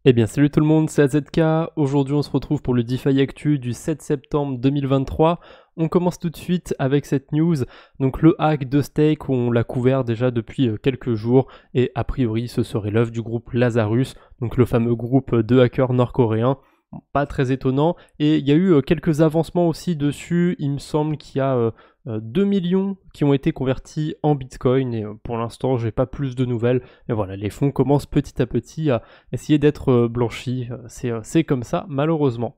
Eh bien salut tout le monde, c'est AZK. Aujourd'hui on se retrouve pour le DeFi Actu du 7 septembre 2023. On commence tout de suite avec cette news, donc le hack de Stake, où on l'a couvert déjà depuis quelques jours, et a priori ce serait l'œuvre du groupe Lazarus, donc le fameux groupe de hackers nord-coréens. Pas très étonnant, et il y a eu quelques avancements aussi dessus. Il me semble qu'il y a 2 millions qui ont été convertis en Bitcoin, et pour l'instant j'ai pas plus de nouvelles. Et voilà, les fonds commencent petit à petit à essayer d'être blanchis. C'est comme ça malheureusement.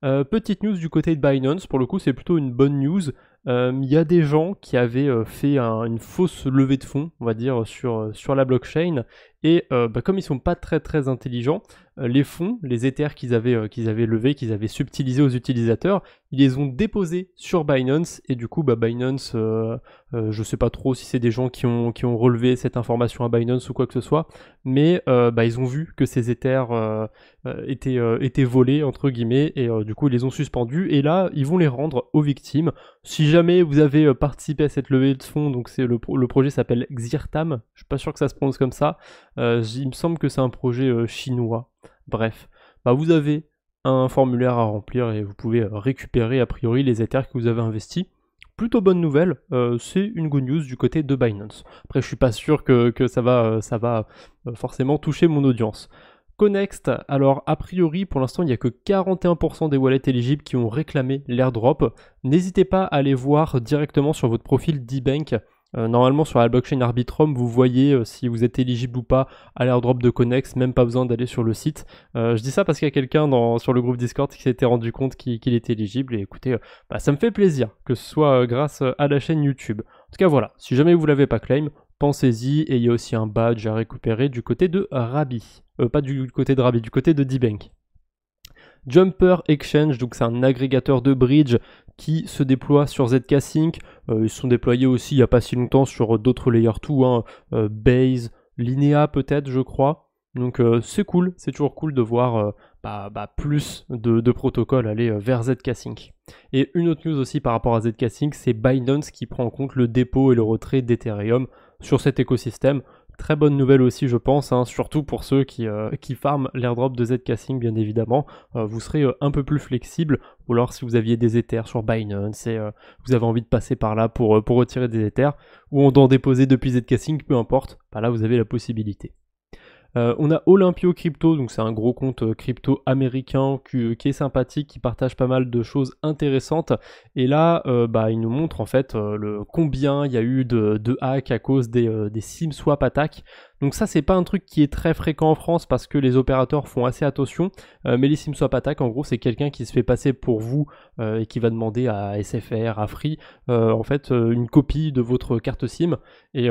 Petite news du côté de Binance, pour le coup c'est plutôt une bonne news. Il y a des gens qui avaient fait une fausse levée de fonds, on va dire, sur la blockchain, et comme ils sont pas très très intelligents, les fonds, les Ethers qu'ils avaient levés, qu'ils avaient subtilisés aux utilisateurs, ils les ont déposés sur Binance, et du coup Binance, je sais pas trop si c'est des gens qui ont relevé cette information à Binance ou quoi que ce soit, mais ils ont vu que ces Ethers étaient volés entre guillemets, et du coup ils les ont suspendus, et là ils vont les rendre aux victimes. Si jamais vous avez participé à cette levée de fonds, donc c'est le projet s'appelle Xirtam, je suis pas sûr que ça se prononce comme ça, il me semble que c'est un projet chinois. Bref, vous avez un formulaire à remplir et vous pouvez récupérer a priori les Ethers que vous avez investis. Plutôt bonne nouvelle, c'est une good news du côté de Binance. Après je suis pas sûr que ça va forcément toucher mon audience. Connext, alors a priori pour l'instant il n'y a que 41% des wallets éligibles qui ont réclamé l'airdrop. N'hésitez pas à aller voir directement sur votre profil d'eBank. Normalement sur la blockchain Arbitrum vous voyez si vous êtes éligible ou pas à l'airdrop de Connext, même pas besoin d'aller sur le site. Je dis ça parce qu'il y a quelqu'un sur le groupe Discord qui s'était rendu compte qu'il était éligible, et écoutez, ça me fait plaisir que ce soit grâce à la chaîne YouTube. En tout cas voilà, si jamais vous l'avez pas claim, pensez-y, et il y a aussi un badge à récupérer du côté de Rabi. Pas du côté de Rabi, du côté de D-Bank. Jumper Exchange, donc c'est un agrégateur de bridge qui se déploie sur ZK Sync. Ils sont déployés aussi il n'y a pas si longtemps sur d'autres layer 2, Base, Linea peut-être je crois. Donc c'est cool, c'est toujours cool de voir plus de protocoles aller vers ZK Sync. Et une autre news aussi par rapport à ZK Sync, c'est Binance qui prend en compte le dépôt et le retrait d'Ethereum sur cet écosystème. Très bonne nouvelle aussi je pense, surtout pour ceux qui farment l'airdrop de ZK Sync bien évidemment. Vous serez un peu plus flexible, ou alors si vous aviez des Ethers sur Binance et vous avez envie de passer par là pour retirer des Ethers, ou d'en déposer depuis ZK Sync, peu importe, là vous avez la possibilité. On a Olympio Crypto, donc c'est un gros compte crypto américain qui est sympathique, qui partage pas mal de choses intéressantes. Et là, il nous montre en fait combien il y a eu de hacks à cause des SIM-swap attaques. Donc ça, c'est pas un truc qui est très fréquent en France parce que les opérateurs font assez attention. Mais les SIM-swap attaques, en gros, c'est quelqu'un qui se fait passer pour vous et qui va demander à SFR, à Free, une copie de votre carte SIM. Et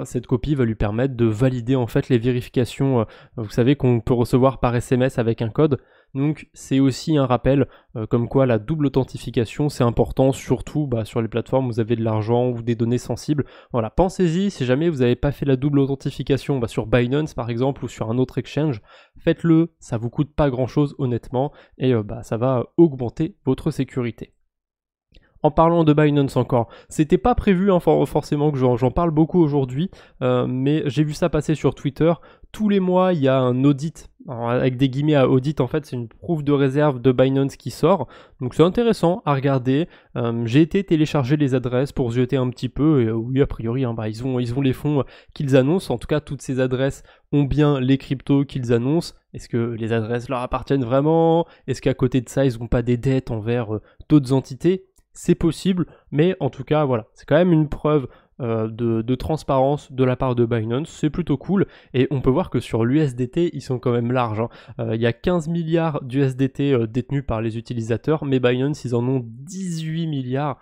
cette copie va lui permettre de valider en fait les vérifications, vous savez, qu'on peut recevoir par SMS avec un code. Donc c'est aussi un rappel comme quoi la double authentification c'est important, surtout sur les plateformes où vous avez de l'argent ou des données sensibles. Voilà, pensez-y, si jamais vous n'avez pas fait la double authentification sur Binance par exemple ou sur un autre exchange, faites-le, ça vous coûte pas grand chose honnêtement, et ça va augmenter votre sécurité. En parlant de Binance encore, c'était pas prévu forcément que j'en parle beaucoup aujourd'hui, mais j'ai vu ça passer sur Twitter. Tous les mois, il y a un audit, alors, avec des guillemets à audit, en fait, c'est une proof de réserve de Binance qui sort. Donc c'est intéressant à regarder. J'ai été télécharger les adresses pour jeter un petit peu, et oui, a priori, ils ont les fonds qu'ils annoncent. En tout cas, toutes ces adresses ont bien les cryptos qu'ils annoncent. Est-ce que les adresses leur appartiennent vraiment? Est-ce qu'à côté de ça, ils n'ont pas des dettes envers d'autres entités? C'est possible, mais en tout cas, voilà, c'est quand même une preuve de transparence de la part de Binance, c'est plutôt cool, et on peut voir que sur l'USDT, ils sont quand même larges. Il y a 15 milliards d'USDT détenus par les utilisateurs, mais Binance, ils en ont 18 milliards.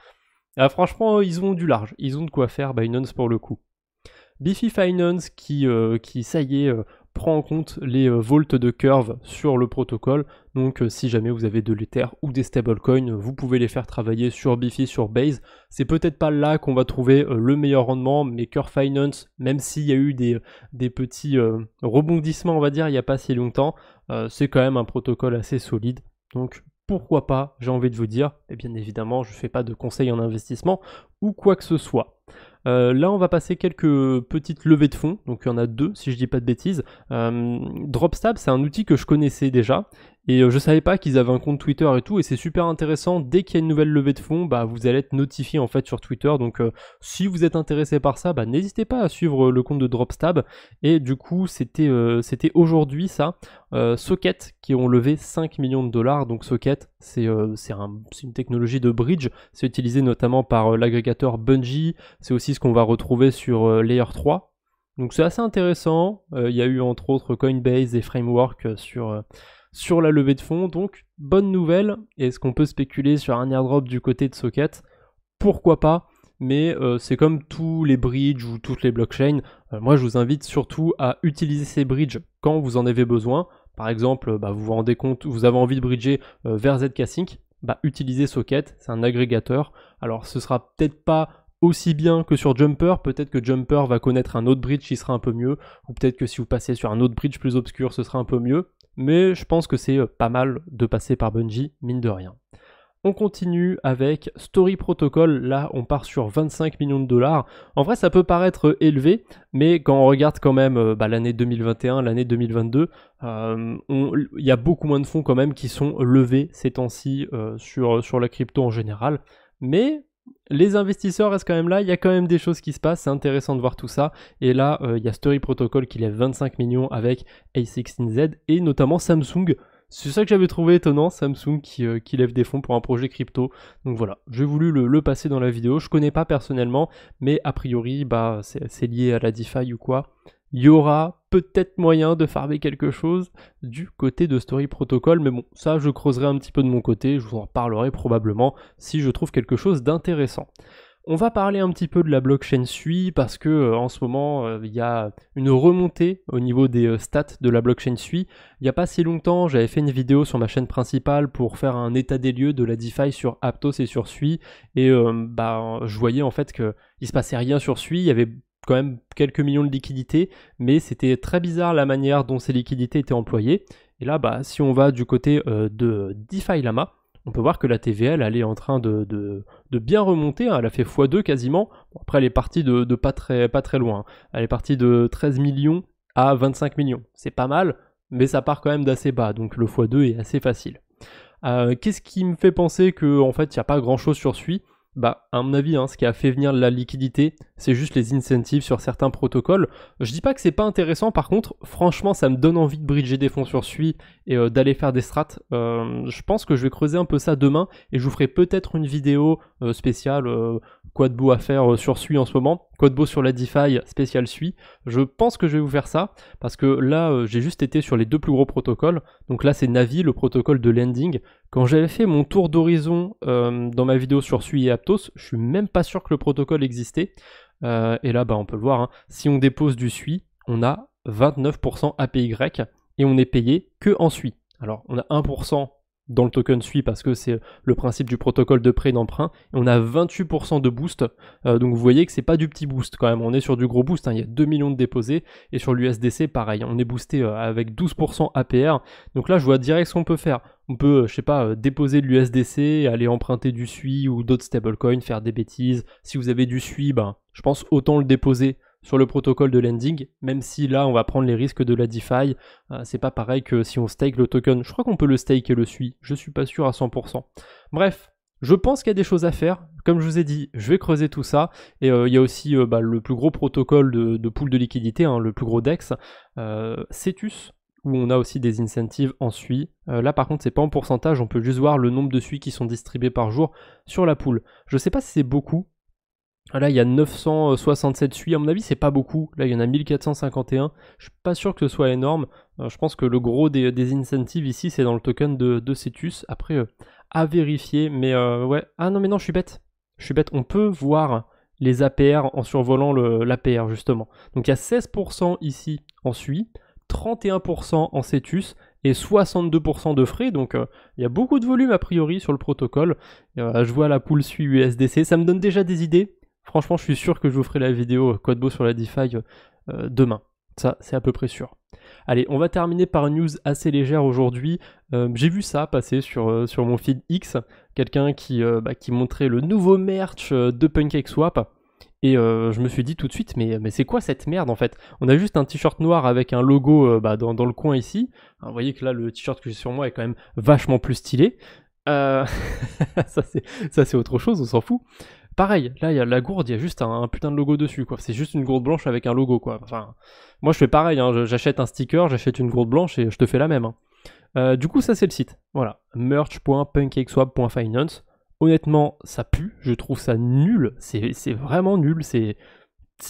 Franchement, ils ont du large, ils ont de quoi faire, Binance, pour le coup. Bifi Finance qui ça y est, prend en compte les volts de Curve sur le protocole. Donc si jamais vous avez de l'Ether ou des stablecoins, vous pouvez les faire travailler sur Bifi, sur Base. C'est peut-être pas là qu'on va trouver le meilleur rendement, mais Curve Finance, même s'il y a eu des petits rebondissements, on va dire, il n'y a pas si longtemps, c'est quand même un protocole assez solide. Donc pourquoi pas, j'ai envie de vous dire. Et bien évidemment, je ne fais pas de conseils en investissement ou quoi que ce soit. Là, on va passer quelques petites levées de fonds, donc il y en a 2 si je dis pas de bêtises. Dropstab, c'est un outil que je connaissais déjà, et je savais pas qu'ils avaient un compte Twitter et tout, et c'est super intéressant. Dès qu'il y a une nouvelle levée de fonds, bah, vous allez être notifié en fait sur Twitter, donc si vous êtes intéressé par ça, bah, n'hésitez pas à suivre le compte de Dropstab. Et du coup, c'était aujourd'hui ça, Socket qui ont levé 5 millions de dollars. Donc Socket, c'est une technologie de bridge, c'est utilisé notamment par l'agrégateur Bungie, c'est aussi ce qu'on va retrouver sur Layer 3. Donc c'est assez intéressant. Il y a eu entre autres Coinbase et Framework sur la levée de fonds. Donc bonne nouvelle. Est-ce qu'on peut spéculer sur un airdrop du côté de Socket? Pourquoi pas? Mais c'est comme tous les bridges ou toutes les blockchains. Moi je vous invite surtout à utiliser ces bridges quand vous en avez besoin. Par exemple, vous vous rendez compte, vous avez envie de bridger vers ZK-Sync, utilisez Socket, c'est un agrégateur. Alors ce sera peut-être pas aussi bien que sur Jumper, peut-être que Jumper va connaître un autre bridge qui sera un peu mieux, ou peut-être que si vous passez sur un autre bridge plus obscur, ce sera un peu mieux, mais je pense que c'est pas mal de passer par Bungie, mine de rien. On continue avec Story Protocol, là on part sur 25 millions de dollars. En vrai ça peut paraître élevé, mais quand on regarde quand même l'année 2021, l'année 2022, il y a beaucoup moins de fonds quand même qui sont levés ces temps-ci sur la crypto en général, mais les investisseurs restent quand même là, il y a quand même des choses qui se passent, c'est intéressant de voir tout ça. Et là, il y a Story Protocol qui lève 25 millions avec A16Z et notamment Samsung. C'est ça que j'avais trouvé étonnant, Samsung qui lève des fonds pour un projet crypto. Donc voilà, j'ai voulu le passer dans la vidéo. Je connais pas personnellement, mais a priori, c'est lié à la DeFi ou quoi. Il y aura peut-être moyen de farmer quelque chose du côté de Story Protocol, mais bon, ça je creuserai un petit peu de mon côté, je vous en reparlerai probablement si je trouve quelque chose d'intéressant. On va parler un petit peu de la blockchain Sui parce que en ce moment il y a une remontée au niveau des stats de la blockchain Sui. Il n'y a pas si longtemps, j'avais fait une vidéo sur ma chaîne principale pour faire un état des lieux de la DeFi sur Aptos et sur Sui, et je voyais en fait qu'il se passait rien sur Sui. Il y avait quand même quelques millions de liquidités, mais c'était très bizarre la manière dont ces liquidités étaient employées. Et là, si on va du côté de DeFi Lama, on peut voir que la TVL, elle est en train de bien remonter, hein. Elle a fait x2 quasiment. Bon, après, elle est partie de pas très loin, hein. Elle est partie de 13 millions à 25 millions. C'est pas mal, mais ça part quand même d'assez bas, donc le x2 est assez facile. Qu'est-ce qui me fait penser qu'en fait, il n'y a pas grand-chose sur Sui? À mon avis, ce qui a fait venir la liquidité, c'est juste les incentives sur certains protocoles. Je dis pas que c'est pas intéressant, par contre, franchement, ça me donne envie de bridger des fonds sur Sui et d'aller faire des strats. Je pense que je vais creuser un peu ça demain et je vous ferai peut-être une vidéo spéciale quoi de beau à faire sur Sui en ce moment, quoi de beau sur la DeFi spécial Sui. Je pense que je vais vous faire ça parce que là, j'ai juste été sur les 2 plus gros protocoles. Donc là, c'est Navi, le protocole de lending. Quand j'avais fait mon tour d'horizon dans ma vidéo sur Sui et Aptos, je suis même pas sûr que le protocole existait. Et là, on peut le voir, hein. Si on dépose du Sui, on a 29% APY et on est payé que en Sui. Alors, on a 1% dans le token Sui parce que c'est le principe du protocole de prêt et d'emprunt, et on a 28% de boost, donc vous voyez que c'est pas du petit boost quand même, on est sur du gros boost, hein. Il y a 2 millions de déposés, et sur l'USDC pareil, on est boosté avec 12% APR, donc là je vois direct ce qu'on peut faire. On peut, déposer de l'USDC, aller emprunter du Sui ou d'autres stablecoins, faire des bêtises. Si vous avez du Sui, je pense autant le déposer sur le protocole de lending, même si là on va prendre les risques de la DeFi. C'est pas pareil que si on stake le token. Je crois qu'on peut le stake et le Sui, je suis pas sûr à 100%. Bref, je pense qu'il y a des choses à faire. Comme je vous ai dit, je vais creuser tout ça. Et il y a aussi le plus gros protocole de pool de liquidité, hein, le plus gros DEX, Cetus, où on a aussi des incentives en Sui. Là par contre c'est pas en pourcentage, on peut juste voir le nombre de Sui qui sont distribués par jour sur la pool. Je sais pas si c'est beaucoup. Là il y a 967 Sui, à mon avis c'est pas beaucoup. Là il y en a 1451, je suis pas sûr que ce soit énorme. Je pense que le gros des incentives ici c'est dans le token de Cetus. Après à vérifier, mais ouais. Ah non mais non, je suis bête, on peut voir les APR en survolant l'APR justement. Donc il y a 16% ici en Sui, 31% en Cetus et 62% de frais, donc il y a beaucoup de volume a priori sur le protocole. Je vois la pool Sui USDC, ça me donne déjà des idées. Franchement, je suis sûr que je vous ferai la vidéo quoi de beau sur la DeFi demain. Ça, c'est à peu près sûr. Allez, on va terminer par une news assez légère aujourd'hui. J'ai vu ça passer sur mon feed X, quelqu'un qui montrait le nouveau merch de PancakeSwap. Et je me suis dit tout de suite, mais c'est quoi cette merde en fait? On a juste un t-shirt noir avec un logo dans le coin ici. Alors, vous voyez que là, le t-shirt que j'ai sur moi est quand même vachement plus stylé. Euh, ça c'est autre chose, on s'en fout. Pareil, là, il y a la gourde, il y a juste un putain de logo dessus, quoi. C'est juste une gourde blanche avec un logo, quoi. Enfin, moi, je fais pareil, hein. J'achète un sticker, j'achète une gourde blanche et je te fais la même, hein. Du coup, ça, c'est le site. Voilà. merch.pancakeswap.finance. Honnêtement, ça pue. Je trouve ça nul. C'est vraiment nul. C'est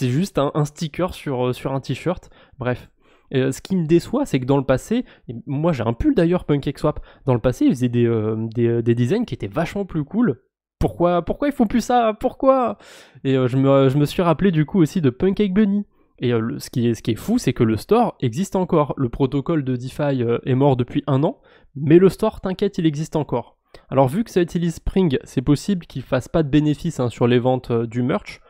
juste un sticker sur un t-shirt. Bref. Ce qui me déçoit, c'est que dans le passé, moi j'ai un pull d'ailleurs PancakeSwap. Dans le passé, ils faisaient des designs qui étaient vachement plus cool. Pourquoi ils font plus ça? Pourquoi? Et je me suis rappelé du coup aussi de Pancake Bunny. Et ce qui est fou, c'est que le store existe encore. Le protocole de DeFi est mort depuis 1 an, mais le store, t'inquiète, il existe encore. Alors vu que ça utilise Spring, c'est possible qu'il fasse pas de bénéfice sur les ventes du merch.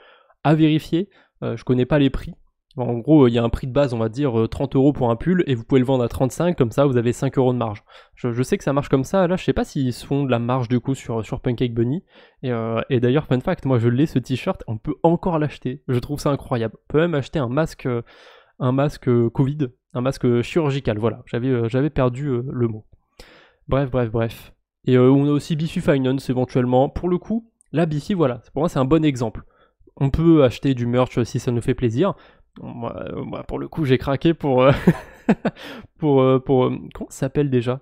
À vérifier, je connais pas les prix. En gros, il y a un prix de base, on va dire 30 € pour un pull, et vous pouvez le vendre à 35, comme ça vous avez 5 € de marge. Je sais que ça marche comme ça, là je sais pas s'ils se font de la marge du coup sur Pancake Bunny. Et d'ailleurs, fun fact, moi je l'ai ce t-shirt, on peut encore l'acheter, je trouve ça incroyable. On peut même acheter un masque Covid, un masque chirurgical, voilà, j'avais perdu le mot. Bref. Et on a aussi Bifi Finance éventuellement, pour le coup, là Bifi, voilà, pour moi c'est un bon exemple. On peut acheter du merch si ça nous fait plaisir. Moi, pour le coup, j'ai craqué pour comment ça s'appelle déjà?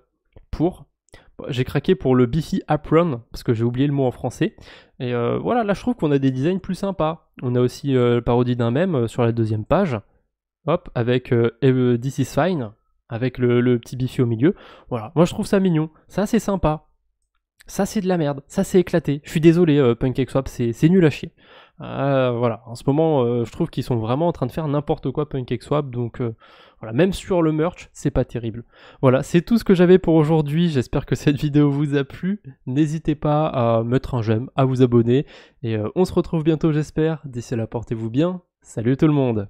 J'ai craqué pour le Bifi Apron parce que j'ai oublié le mot en français. Et voilà, là je trouve qu'on a des designs plus sympas. On a aussi la parodie d'un mème sur la 2e page. Hop, avec This is fine, avec le petit Bifi au milieu. Voilà, moi je trouve ça mignon. Ça c'est sympa. Ça c'est de la merde, ça c'est éclaté. Je suis désolé, PancakeSwap, c'est nul à chier. Voilà, en ce moment, je trouve qu'ils sont vraiment en train de faire n'importe quoi PancakeSwap, donc voilà, même sur le merch, c'est pas terrible. Voilà, c'est tout ce que j'avais pour aujourd'hui. J'espère que cette vidéo vous a plu. N'hésitez pas à mettre un j'aime, à vous abonner, et on se retrouve bientôt, j'espère. D'ici là, portez-vous bien. Salut tout le monde!